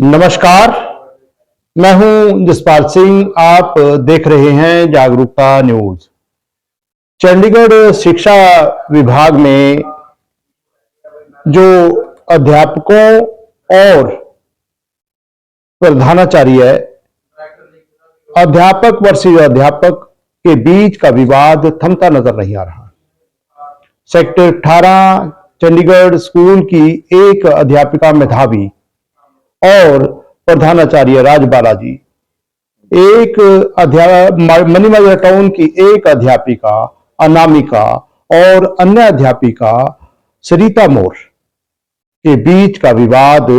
नमस्कार, मैं हूं जसपाल सिंह। आप देख रहे हैं जागरूकता न्यूज। चंडीगढ़ शिक्षा विभाग में जो अध्यापकों और प्रधानाचार्य, अध्यापक वर्सेस अध्यापक के बीच का विवाद थमता नजर नहीं आ रहा। सेक्टर 18 चंडीगढ़ स्कूल की एक अध्यापिका मेधावी और प्रधानाचार्य राज बालाजी, एक मनीमैजर टाउन की एक अध्यापिका अनामिका और अन्य अध्यापिका सरिता मोर के बीच का विवाद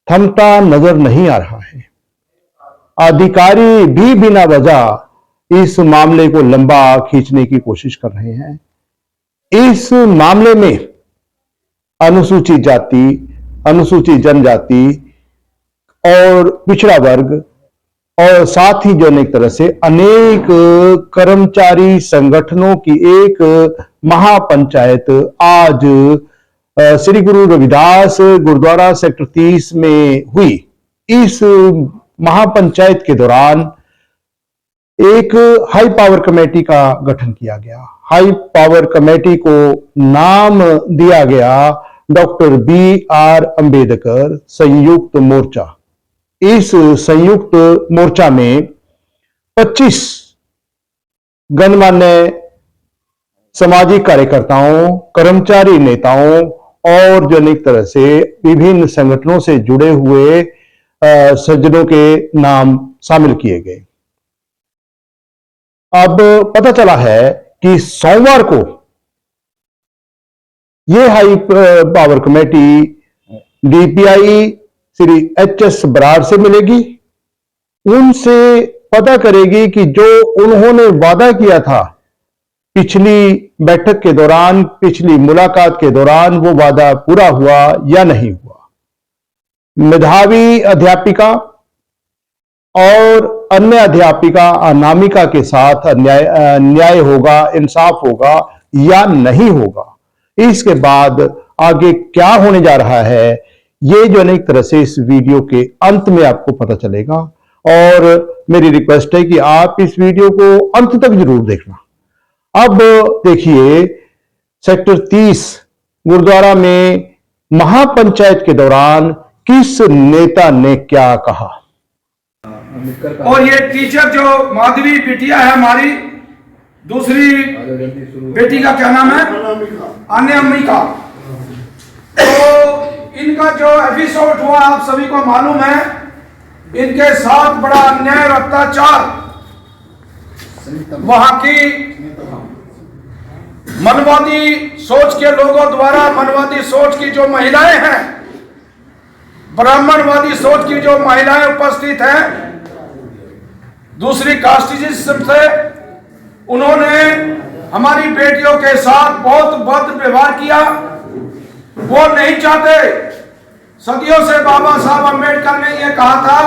थमता नजर नहीं आ रहा है। अधिकारी भी बिना वजह इस मामले को लंबा खींचने की कोशिश कर रहे हैं। इस मामले में अनुसूचित जाति, अनुसूचित जनजाति और पिछड़ा वर्ग और साथ ही जो एक तरह से अनेक कर्मचारी संगठनों की एक महापंचायत आज श्री गुरु रविदास गुरुद्वारा सेक्टर 30 में हुई। इस महापंचायत के दौरान एक हाई पावर कमेटी का गठन किया गया। हाई पावर कमेटी को नाम दिया गया डॉक्टर BR अंबेडकर संयुक्त मोर्चा। इस संयुक्त मोर्चा में 25 गणमान्य सामाजिक कार्यकर्ताओं, कर्मचारी नेताओं और जो एक तरह से विभिन्न संगठनों से जुड़े हुए सज्जनों के नाम शामिल किए गए। अब पता चला है कि सोमवार को यह high power committee DPI Shri HS Brar से मिलेगी। उनसे पता करेगी कि जो उन्होंने वादा किया था पिछली बैठक के दौरान, पिछली मुलाकात के दौरान, वो वादा पूरा हुआ या नहीं हुआ। मेधावी अध्यापिका और अन्य अध्यापिका अनामिका के साथ न्याय होगा, इंसाफ होगा या नहीं होगा। इसके बाद आगे क्या होने जा रहा है, ये जो एक तरह से इस वीडियो के अंत में आपको पता चलेगा। और मेरी रिक्वेस्ट है कि आप इस वीडियो को अंत तक जरूर देखना। अब देखिए, सेक्टर 30 गुरुद्वारा में महापंचायत के दौरान किस नेता ने क्या कहा। और ये टीचर जो माधवी बिटिया है हमारी, दूसरी बेटी का क्या नाम है, अनामिका, तो इनका जो एपिसोड हुआ आप सभी को मालूम है। इनके साथ बड़ा अन्याय और अत्याचार वहां की मनवादी सोच के लोगों द्वारा, मनवादी सोच की जो महिलाएं हैं, ब्राह्मणवादी सोच की जो महिलाएं उपस्थित हैं, दूसरी कास्टिज्म से, उन्होंने हमारी बेटियों के साथ बहुत बद व्यवहार किया। वो नहीं चाहते। सदियों से बाबा साहब अम्बेडकर ने यह कहा था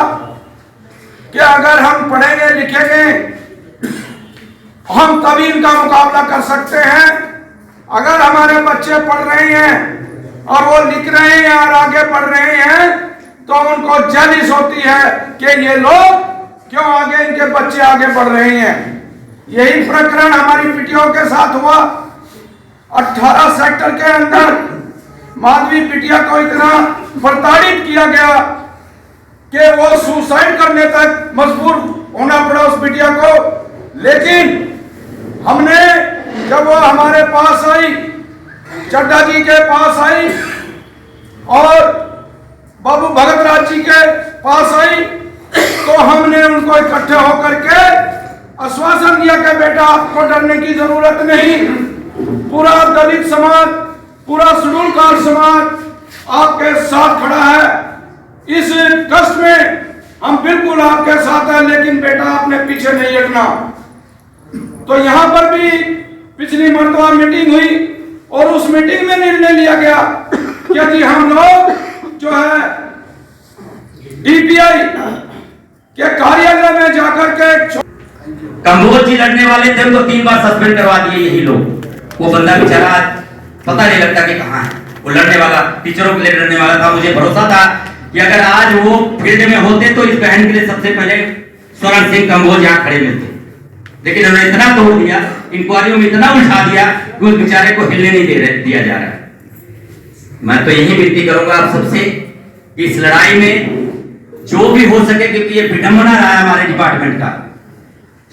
कि अगर हम पढ़ेंगे लिखेंगे हम तभी इनका मुकाबला कर सकते हैं। अगर हमारे बच्चे पढ़ रहे हैं और वो लिख रहे हैं और आगे पढ़ रहे हैं तो उनको जलिस होती है कि ये लोग क्यों आगे, इनके बच्चे आगे बढ़ रहे हैं। यही प्रकरण हमारी बेटियों के साथ हुआ। 18 सेक्टर के अंदर माधवी बिटिया को इतना प्रताड़ित किया गया कि वो सुसाइड करने तक मजबूर होना पड़ा उस बिटिया को। लेकिन हमने, जब वो हमारे पास आई, चड्डा जी के पास आई और बाबू भगत राज जी के पास आई, तो हमने उनको इकट्ठे होकर के आश्वासन दिया कि बेटा आपको डरने की जरूरत नहीं। पूरा दलित समाज, पूरा शेड्यूल कास्ट समाज आपके साथ खड़ा है। इस कष्ट में हम बिल्कुल आपके साथ हैं, लेकिन बेटा आपने पीछे नहीं हटना। तो यहां पर भी पिछली मर्तबा मीटिंग हुई और उस मीटिंग में निर्णय लिया गया कि जी हम लोग जो है DPI के कार्यालय में जाकर के कंबोज जी लड़ने वाले थे, उनको 3 बार सस्पेंड करवा दिए यही लोग। वो बंदा बेचारा पता नहीं लगता कि कहाँ है। वो लड़ने वाला, टीचरों के लिए लड़ने वाला था। मुझे भरोसा था कि अगर आज वो फील्ड में होते तो इस बहन के लिए सबसे पहले स्वर्ण सिंह कंबोज यहाँ खड़े मिलते, लेकिन उन्होंने इतना तोड़ दिया, इंक्वायरियों में इतना उलझा दिया कि उस बेचारे को हिलने नहीं दिया जा रहा है। मैं तो यही विनती करूंगा आप सबसे, इस लड़ाई में जो भी हो सके, क्योंकि ये विडंबना रहा है हमारे डिपार्टमेंट का,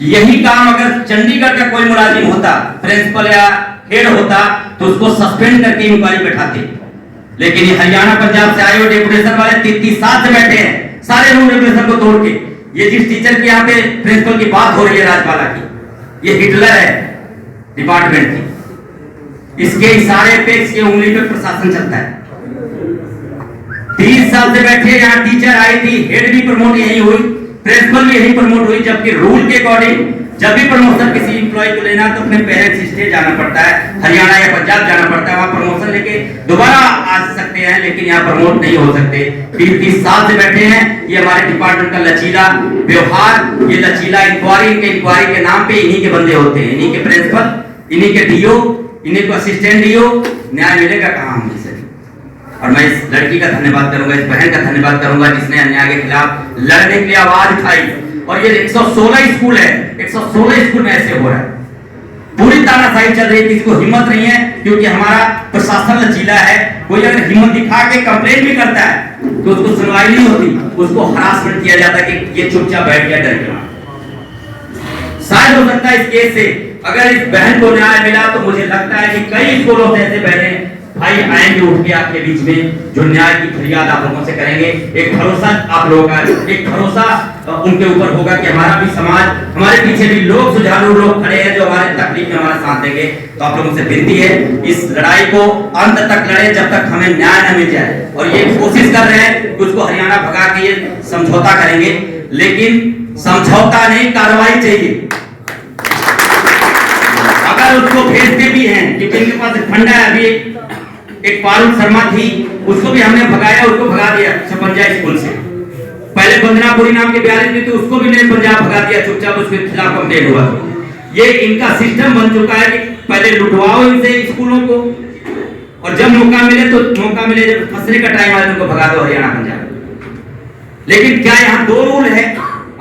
यही काम अगर चंडीगढ़ का कोई मुलाजिम होता, प्रिंसिपल या हेड होता, तो उसको सस्पेंड करके इंक्वायरी बैठाते, लेकिन ये हरियाणा पंजाब से आए हुए डेपुटेशन वाले 33 साल से बैठे हैं, सारे रूल रेगुलेशन को तोड़ के। ये जिस टीचर की यहाँ पे प्रिंसिपल की बात हो रही है राजपाला की, ये हिटलर है डिपार्टमेंट की, इसके इशारे पे, इसके उंगली पे प्रशासन चलता है। 30 साल से बैठे यहाँ टीचर आई थी, हेड भी प्रमोट यही हुई, प्रिंसिपल भी यही प्रमोट हुई, जबकि रूल के अकॉर्डिंग जब भी प्रमोशन किसी एम्प्लॉय को लेना तो अपने पेरेंट्स स्टेट जाना पड़ता है, हरियाणा या पंजाब जाना पड़ता है, वहां प्रमोशन लेके दोबारा आ सकते हैं, लेकिन यहाँ प्रमोट नहीं हो सकते। 30 साल से बैठे हैं, ये हमारे डिपार्टमेंट का लचीला व्यवहार, ये लचीला इंक्वायरी के नाम पे इन्हीं के बंदे होते हैं, इन्हीं के प्रिंसिपल, इन्हीं के डीओ, इन्हीं को असिस्टेंट डीओ, न्याय मिलेगा कहाँ हमसे। और मैं इस लड़की का धन्यवाद करूंगा, इस बहन का धन्यवाद करूंगा जिसने अन्याय के खिलाफ लड़ने के लिए आवाज उठाई। और ये 116 स्कूल है, 116 स्कूल में ऐसे हो रहा है, पूरी तानाशाही चल रही है, किसी को हिम्मत नहीं है, क्योंकि हमारा प्रशासन लचीला है। कोई अगर हिम्मत दिखा के कंप्लेंट भी करता है तो उसको सुनवाई नहीं होती, उसको हरासमेंट किया जाता है कि ये चुपचाप बैठ गया, डर गया। शायद हो सकता है इस केस से अगर इस बहन को न्याय मिला तो मुझे लगता है कि कई स्कूलों से ऐसे बहने भाई आएंगे उठ के आपके बीच में, जो न्याय की फरियाद आप लोगों से करेंगे। एक भरोसा आप लोगों का, एक भरोसा उनके ऊपर होगा कि हमारा भी समाज, हमारे पीछे भी लोग, सुझारू लोग खड़े हैं जो हमारे तकलीफ में हमारा साथ देंगे। तो आप लोगों से विनती है, इस लड़ाई को अंत तक लड़े जब तक हमें न्याय न मिल जाए। और ये कोशिश कर रहे हैं कि उसको हरियाणा भगा के ये समझौता करेंगे, लेकिन समझौता नहीं, कार्रवाई चाहिए। अगर उसको भेजते भी हैं, क्योंकि इनके पास फंडा है, अभी एक पारुल शर्मा थी, उसको भी हमने भगाया, उसको भगा दिया छपंजा स्कूल से। पहले बंदनापुरी नाम के 42 थी, तो उसको भी नहीं पंजाब भगा दिया, चुपचाप उसके खिलाफ कंप्लेंट हुआ। ये इनका सिस्टम बन चुका है कि पहले लुटवाओ इनसे स्कूलों को, और जब मौका मिले जब फंसने का टाइम आए तो उनको भगा दो हरियाणा पंजाब। लेकिन क्या यहाँ 2 रूल है,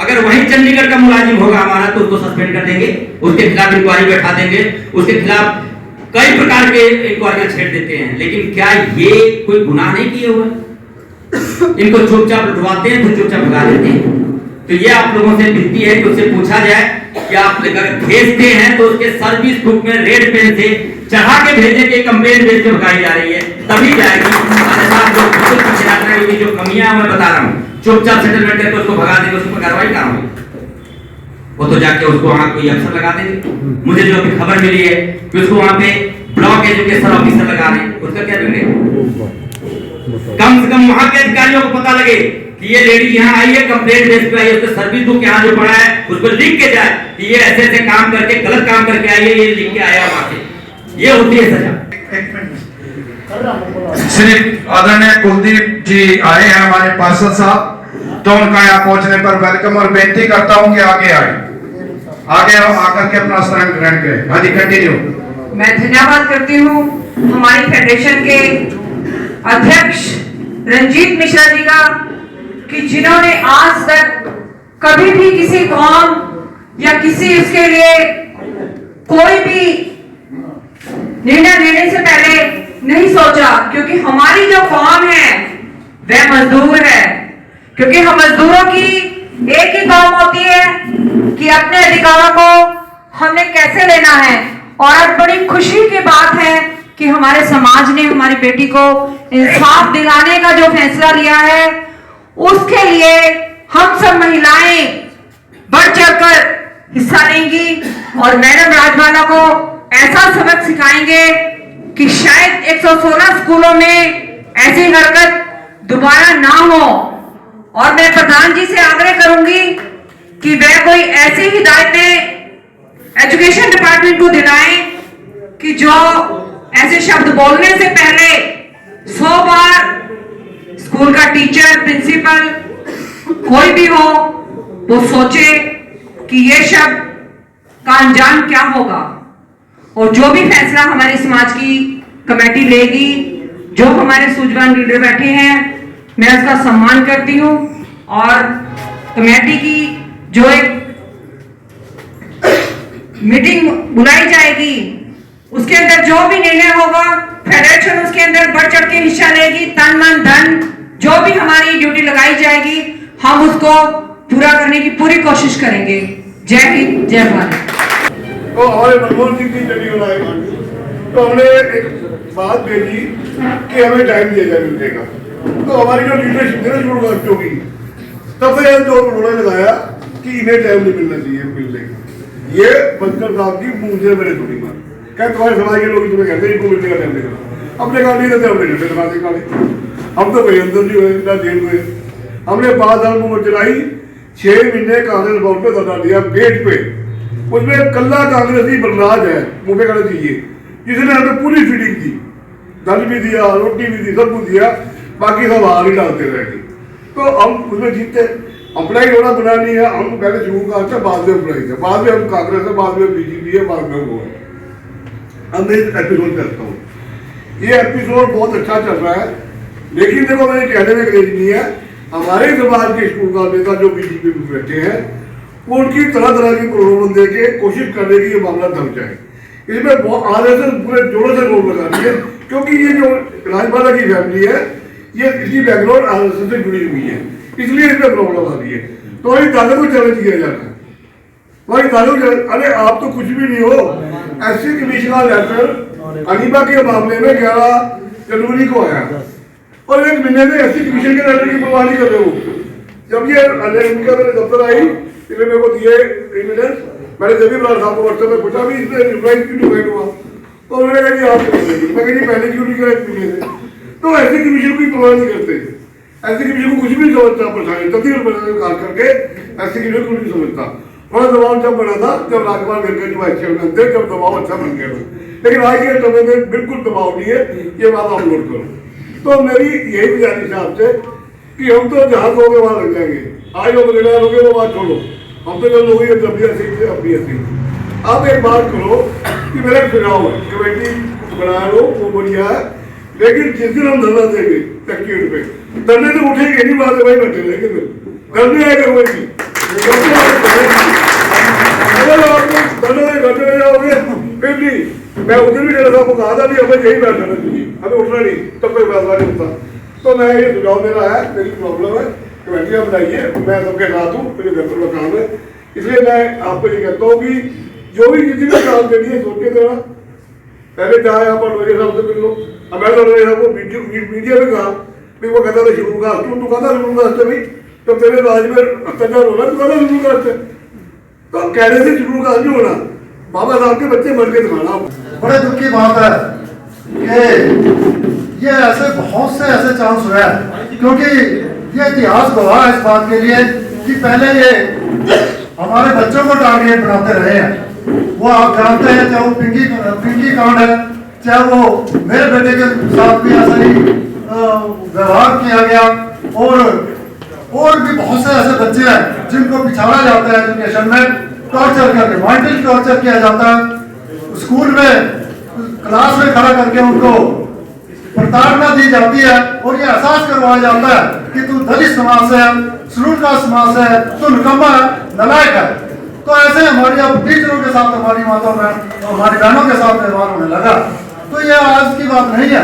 अगर वही चंडीगढ़ का मुलाजिम होगा हमारा तो उसको सस्पेंड कर देंगे, उसके खिलाफ इंक्वायरी बैठा देंगे, उसके खिलाफ कई प्रकार के इंक्वायरी छेड़ देते हैं। लेकिन क्या ये कोई गुनाह नहीं किए हुए, इनको चुपचाप लुटवाते हैं तो चुपचाप भगा देते हैं। तो ये आप लोगों से विनती है कि उससे पूछा जाए कि आप अगर भेजते हैं तो उसके सर्विस बुक में रेड पेन से चढ़ा के भेजने के कंप्लेंट भेज के भगाई जा रही है, तभी जाएगी। जो कमियां मैं बता रहा हूँ, चुपचाप सेटलमेंट करके उसको भगा देंगे, उसको कार्रवाई कहाँ होगी? वो तो जाके उसको वहां कोई अफसर लगा देंगे। मुझे जो अभी खबर मिली है कि उसको वहां पे ब्लॉक एजुकेशन ऑफिसर लगा रहे हैं, उसका क्या बिगड़ेगा? कम से कम वहां के अधिकारियों को पता लगे कि ये लेडी यहाँ आई है, कंप्लेंट बेस पे आई है, उसका सर्विस बुक यहाँ जो पड़ा है उसको लिख के जाए कि ये ऐसे ऐसे काम करके, गलत काम करके आई है, ये लिख के आया वहां से। ये होती है सजा। श्री आदरणीय कुलदीप जी आए हैं हमारे पार्षद साहब, तो उनका यहाँ पहुंचने पर वेलकम और बेनती करता हूँ कि आगे आकर के अपना स्थान ग्रहण करें। हाँ जी, कंटिन्यू। मैं धन्यवाद करती हूँ हमारी फेडरेशन के अध्यक्ष रंजीत मिश्रा जी का, कि जिन्होंने आज तक कभी भी किसी कौम या किसी इसके लिए कोई भी निर्णय लेने से पहले नहीं सोचा, क्योंकि हमारी जो कौम है वह मजदूर है। क्योंकि हम मजदूरों की एक ही काम होती है कि अपने अधिकारों को हमने कैसे लेना है। और आज बड़ी खुशी की बात है कि हमारे समाज ने हमारी बेटी को इंसाफ दिलाने का जो फैसला लिया है, उसके लिए हम सब महिलाएं बढ़ चढ़कर हिस्सा लेंगी और मैडम राजबाला को ऐसा सबक सिखाएंगे कि शायद 116 स्कूलों में ऐसी हरकत दोबारा ना हो। और मैं प्रधान जी से आग्रह करूंगी कि वह कोई ऐसी हिदायतें एजुकेशन डिपार्टमेंट को दिलाएं कि जो ऐसे शब्द बोलने से पहले 100 बार स्कूल का टीचर, प्रिंसिपल, कोई भी हो, वो सोचे कि ये शब्द का अंजाम क्या होगा। और जो भी फैसला हमारे समाज की कमेटी लेगी, जो हमारे सूझवान लीडर बैठे हैं, मैं उसका सम्मान करती हूँ और कमेटी की जो एक मीटिंग बुलाई जाएगी उसके अंदर जो भी निर्णय होगा फेडरेशन उसके अंदर बढ़ चढ़ के हिस्सा लेगी। तन मन धन जो भी हमारी ड्यूटी लगाई जाएगी हम उसको पूरा करने की पूरी कोशिश करेंगे। जय हिंद, जय भारत। तो हमारे मनमोहन सिंह जी चंडीगढ़ आए, तो हमने एक बात भेजी कि हमें टाइम दिया जाए मिलने का। तो हमारी जो लीडरशिप है शुरू होगी तब से जो उन्होंने लगाया कि इन्हें टाइम नहीं मिलना चाहिए मिलने का। ये बंकर साहब की मुंह से मेरे थोड़ी बात क्या तुम्हारे समाज के लोग तुम्हें कहते हैं इनको मिलने का टाइम देगा, अपने काम नहीं देते, अपने झंडे दबा के हम तो कोई अंदर नहीं हुए ना जेल हुए। हमने 5 साल मूवमेंट चलाई, 6 महीने कांग्रेस भवन पे धरना दिया गेट पे, उसमें कल्ला कांग्रेसी बलराज है मुंह पे कहना चाहिए जिसने हमें पूरी फीडिंग की, दाल भी दिया, रोटी भी दी, सब कुछ दिया, बाकी सब हार ही डालते रहेंगे। तो हम उसमें जीतते, अपना ही थोड़ा बना नहीं है। हम पहले शुरू का अच्छा बाद में अपना है, बाद में हम कांग्रेस है, बाद में बीजेपी है, बाद में वो है। अब मैं एपिसोड करता हूँ, ये एपिसोड बहुत अच्छा चल रहा है, लेकिन देखो मेरे कहने में गरज नहीं है। हमारे समाज के स्कूल का नेता जो बीजेपी में बैठे हैं वो उनकी तरह तरह की प्रलोभन दे के कोशिश करने की ये मामला थम जाए। इसमें बहुत आरएसएस पूरे जोरों से रोक लगा रही है, क्योंकि ये जो राजपाला की फैमिली है ये इसकी बैकग्राउंड आरएसएस से जुड़ी हुई है, इसलिए इसमें प्रॉब्लम आ रही है। तो वही दादा को चैलेंज किया जा रहा है, वही दादा अरे आप तो कुछ भी नहीं हो। एससी कमीशन का लेटर अनीबा के मामले में 11 जनवरी को आया और 1 महीने में एससी कमीशन के लेटर की परवाह नहीं कर रहे हो। जब ये अनिका मेरे दफ्तर आई इसने मेरे को दिए एविडेंस, मैंने जब भी बराड़ साहब को व्हाट्सएप में पूछा भी इसमें रिप्लाई क्यों नहीं हुआ, तो उन्होंने कहा जी आप मैं कहीं पहले क्यों नहीं करा। तो एससी कमीशन की परवाह नहीं करते, ऐसे कमीशन को कुछ भी समझता परेशानी तब्दील कार करके ऐसे कमीशन को नहीं समझता। थोड़ा दबाव जब बना था जब राज्यपाल करके जो वाइस चेयरमैन थे, जब दबाव अच्छा बन गया, लेकिन आज के समय में बिल्कुल दबाव नहीं है, ये बात आप नोट करो। तो मेरी यही गुजारिश है आपसे कि हम तो जहाँ लोगे वहाँ लग जाएंगे, आज वो बदला लोगे वो बात छोड़ो, हम तो जब लोग जब भी ऐसे अब भी ऐसे। आप एक बात करो कि मेरा चुनाव है, कमेटी बना लो वो बढ़िया है, लेकिन जिस दिन हम धरना देंगे सेक्रेटरी पे, धरने से उठेंगे नहीं, बात भाई बैठे रहेंगे, फिर धरने आएगा कोई भी अगर आप धरने में जाओगे फिर नहीं। मैं उस दिन भी जरा साहब को कहा था भी हमें यही बैठना चाहिए, हमें उठना नहीं, तब कोई फैसला नहीं होता। तो मैं ये सुझाव मेरा है, मेरी प्रॉब्लम है, कमेटियाँ बनाइए, मैं सबके साथ हूँ, मेरे घर पर काम है, इसलिए मैं आपको ये कहता हूँ कि जो भी किसी भी काम के लिए सोच के देना, पहले चाहे आप लोजे साहब से मिल लो। अब मैं लोजे साहब को मीडिया में कहा भी वो कहता था शुरू का तू कहता शुरू का हस्ते भाई, तो तेरे राज में अत्याचार होना, तू कहता शुरू का हस्ते, तो कहने से शुरू का नहीं होना, बाबा साहब के बच्चे मर के दिखाना। बड़े दुख की बात है कि ये ऐसे बहुत से ऐसे चांस हुए हैं, क्योंकि ये इतिहास गवाह है इस बात के लिए कि पहले ये हमारे बच्चों को टारगेट बनाते रहे हैं। वो आप जानते हैं, चाहे वो पिंकी कांड है, चाहे वो मेरे बेटे के साथ भी ऐसा ही व्यवहार किया गया, और भी बहुत से ऐसे बच्चे हैं जिनको पिछाड़ा जाता है एजुकेशन में, टॉर्चर करके मेंटल टॉर्चर किया जाता है, स्कूल में क्लास में खड़ा करके उनको प्रताड़ना दी जाती है और ये एहसास करवाया जाता है कि तू दलित समाज से है, शेड्यूल कास्ट समाज से है, तू निकम्मा है, नालायक है। तो ऐसे हमारी अब टीचरों के साथ, हमारी माताओं में, हमारी बहनों के साथ व्यवहार होने लगा। तो ये आज की बात नहीं है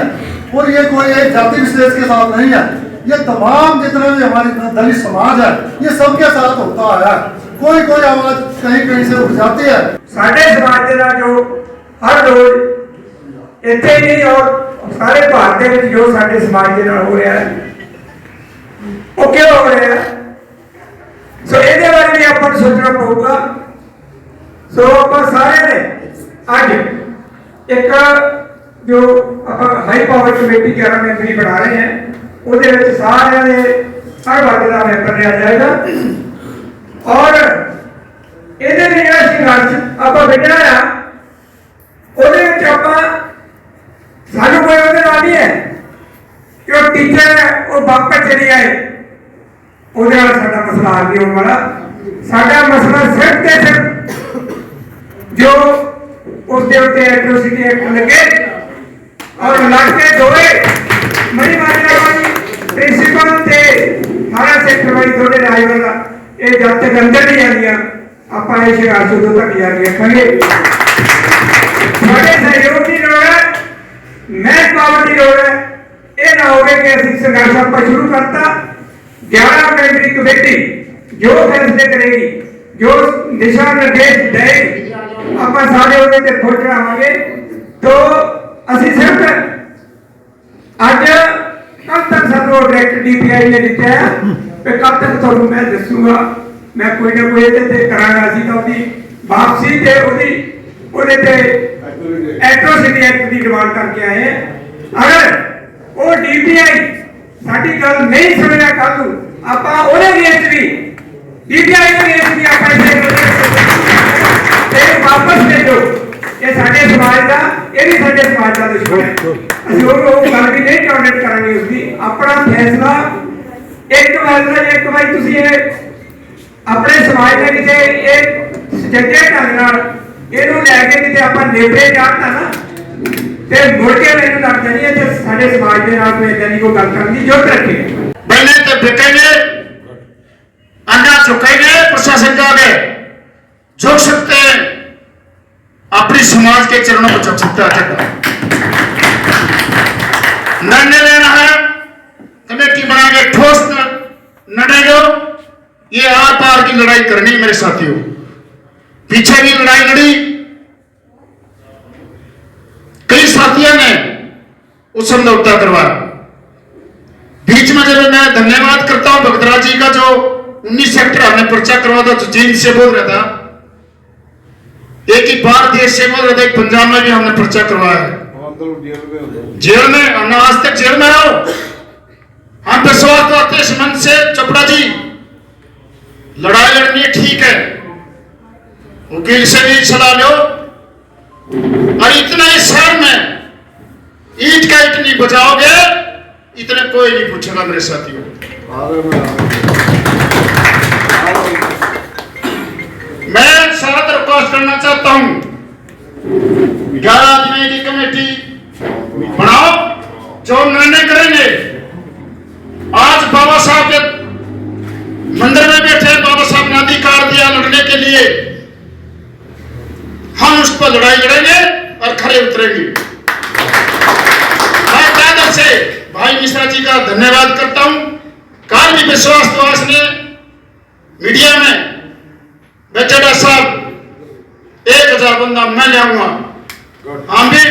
और ये कोई एक जाति विशेष के साथ नहीं है, ये तमाम जितने भी हमारी दलित समाज है ये सबके साथ होता है। कोई कोई आवाज कहीं कहीं से उठ जाती है। साढ़े समाज के जो हर रोज इतने नहीं और सारे भारत में जो साढ़े समाज के हो रहा है वो क्यों हो रहा है, सो ये बारे में अपन सोचना पड़ेगा। सो अपन सारे ने आज एक जो अपन हाई पावर कमेटी 11 मेंबरी बना रहे हैं, ਉਹਦੇ ਵਿੱਚ ਸਾਰਿਆਂ ਦੇ ਹਰ ਵਰਗ ਦਾ ਮੈਂਬਰ ਲਿਆ ਜਾਏਗਾ ਔਰ ਇਹਦੇ ਲਈ ਜਿਹੜਾ ਸੰਘਰਸ਼ ਆਪਾਂ ਵਿੱਢਣਾ ਆ ਉਹਦੇ ਵਿੱਚ ਆਪਾਂ ਸਾਨੂੰ ਕੋਈ ਉਹਦੇ ਨਾਲ ਨਹੀਂ ਹੈ ਕਿ ਉਹ ਟੀਚਰ ਹੈ ਉਹ ਵਾਪਸ ਚਲੇ ਆਏ, ਉਹਦੇ ਨਾਲ ਸਾਡਾ ਮਸਲਾ ਹੱਲ ਨਹੀਂ ਹੋਣ ਵਾਲਾ। ਸਾਡਾ ਮਸਲਾ ਸਿਰਫ ਤੇ ਸਿਰਫ ਜੋ उसके उत्ते एट्रोसिटी एक्ट लगे और लग के दोए मरी माजरा वाली प्रिंसिपल से थाना सेक्टर वाली थोड़े राइवल ये जब तक अंदर नहीं आ गया आप संघर्ष उदों तक जारी रखेंगे। थोड़े सहयोग की लोड़ है, मैन पावर की लोड़ है। ये ना हो कि असं संघर्ष आप शुरू करता 11 मेंबरी कमेटी जो फैसले करेगी, जो दिशा निर्देश देगी, आप सारे उन्हें फुल चढ़ावे। तो असं सिर्फ अज कल तक सू डायरेक्ट DPI ने दिता है, कल तक थोड़ा मैं दसूंगा, मैं कोई ना कोई करांगा। असीं तां उहदी वापसी ते उहदे ते एट्रोसिटी एक्ट की डिमांड करके आए हैं। अगर वो DPI साडी गल नहीं सुनेगा कल नूं आपां उहदे अगेंस्ट भी DPI के अगेंस्ट भी आपां इसे वापस भेजो। ये साडे समाज का, ये भी साडे समाज का दुश्मन है। ਅਸੀਂ ਉਹ ਗੱਲ ਵੀ ਨਹੀਂ ਟੋਲਰੇਟ ਕਰਾਂਗੇ। ਉਸਦੀ ਆਪਣਾ ਫੈਸਲਾ ਇੱਕ ਵਾਰੀ ਤੁਸੀਂ ਇਹ ਆਪਣੇ ਸਮਾਜ ਦੇ ਕਿਤੇ ਇਹ ਸੱਜੇ ਢੰਗ ਨਾਲ ਇਹਨੂੰ ਲੈ ਕੇ ਕਿਤੇ ਆਪਾਂ ਨੇਪਰੇ ਜਾਣਦਾ ਨਾ ਤੇ ਮੁੜ ਕੇ ਮੈਨੂੰ ਲੱਗ ਜਾਣੀ ਹੈ ਤੇ ਸਾਡੇ ਸਮਾਜ ਦੇ ਨਾਲ ਕੋਈ ਇਦਾਂ ਦੀ ਕੋਈ ਗੱਲ ਕਰਨ ਦੀ ਜ਼ਰੂਰਤ ਰੱਖੇ। पहले तो बिकेंगे, अन्ना झुकेंगे, प्रशासन के आगे झुक सकते हैं, अपनी समाज के चरणों को झुक सकता है। निर्णय लेना है, कमेटी बना के ठोस निर्णय लो। ये आर पार की लड़ाई करनी मेरे साथियों। पीछे भी लड़ाई लड़ी, कई साथियों ने उस समझौता करवाया। बीच में जब मैं धन्यवाद करता हूं भगतराज जी का, जो 19 सेक्टर हमने पर्चा करवा था, जो जींद से बोल रहा था, एक ही बाहर देश से बोल रहे थे, पंजाब में भी हमने पर्चा करवाया है। जेल में आज तक जेल में रहो। हम विश्वास करते इस मन से चोपड़ा जी लड़ाई लड़नी ठीक है, वकील से भी सलाह लो। और इतना इस शहर में ईट का ईट नहीं बचाओगे, इतने कोई नहीं पूछेगा मेरे साथियों। मैं सारा रिक्वेस्ट करना चाहता हूं, 11 आदमी की कमेटी बनाओ, जो निर्णय करेंगे। आज बाबा साहब के मंदिर में बैठे, बाबा साहब ने अधिकार दिया लड़ने के लिए, हम उस पर लड़ाई लड़ेंगे और खड़े उतरेंगे। मैं कायदे से भाई मिश्रा जी का धन्यवाद करता हूं। कल भी विश्वास ने मीडिया में बेचड़ा साहब 1000 बंदा मैं ले आऊंगा। हम भी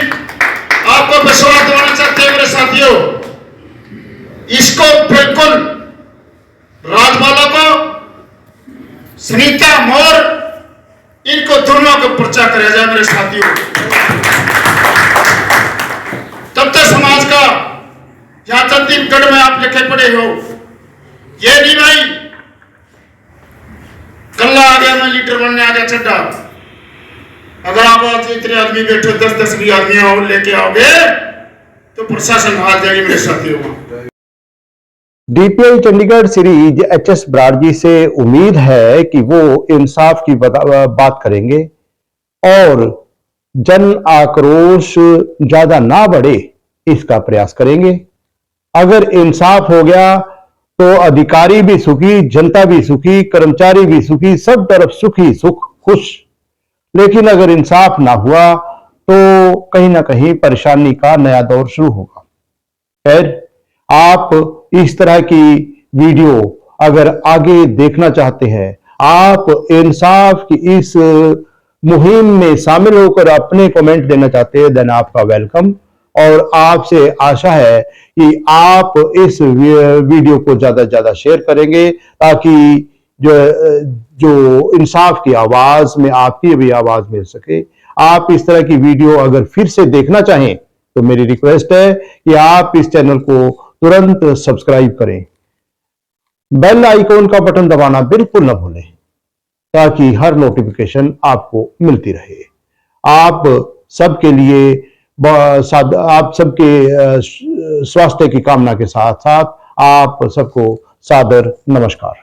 आपको विश्वास दिलाना चाहते हैं मेरे साथियों, इसको बिल्कुल राजबाला को, सुनीता मोर, इनको दोनों को पर्चा कराया जाए मेरे साथियों। तब तक समाज का या छत्तीसगढ़ में आप लिखे पड़े हो, ये नहीं भाई कल्ला आ गया मैं लीडर बनने आ गया चड्डा। अगर आप आज इतने आदमी बैठे 10-10 भी आदमी और लेके आओगे तो प्रशासन हार जाएगी मेरे साथियों। DPI चंडीगढ़ श्री HS बराड़ जी से उम्मीद है कि वो इंसाफ की बात करेंगे और जन आक्रोश ज्यादा ना बढ़े इसका प्रयास करेंगे। अगर इंसाफ हो गया तो अधिकारी भी सुखी, जनता भी सुखी, कर्मचारी भी सुखी, सब तरफ सुखी सुख खुश। लेकिन अगर इंसाफ ना हुआ तो कहीं ना कहीं परेशानी का नया दौर शुरू होगा। खैर, आप इस तरह की वीडियो अगर आगे देखना चाहते हैं, आप इंसाफ की इस मुहिम में शामिल होकर अपने कमेंट देना चाहते हैं, देन आपका वेलकम। और आपसे आशा है कि आप इस वीडियो को ज्यादा से ज्यादा शेयर करेंगे, ताकि जो इंसाफ की आवाज में आपकी भी आवाज मिल सके। आप इस तरह की वीडियो अगर फिर से देखना चाहें तो मेरी रिक्वेस्ट है कि आप इस चैनल को तुरंत सब्सक्राइब करें, बेल आइकॉन का बटन दबाना बिल्कुल न भूलें, ताकि हर नोटिफिकेशन आपको मिलती रहे। आप सबके लिए, आप सबके स्वास्थ्य की कामना के साथ साथ आप सबको सादर नमस्कार।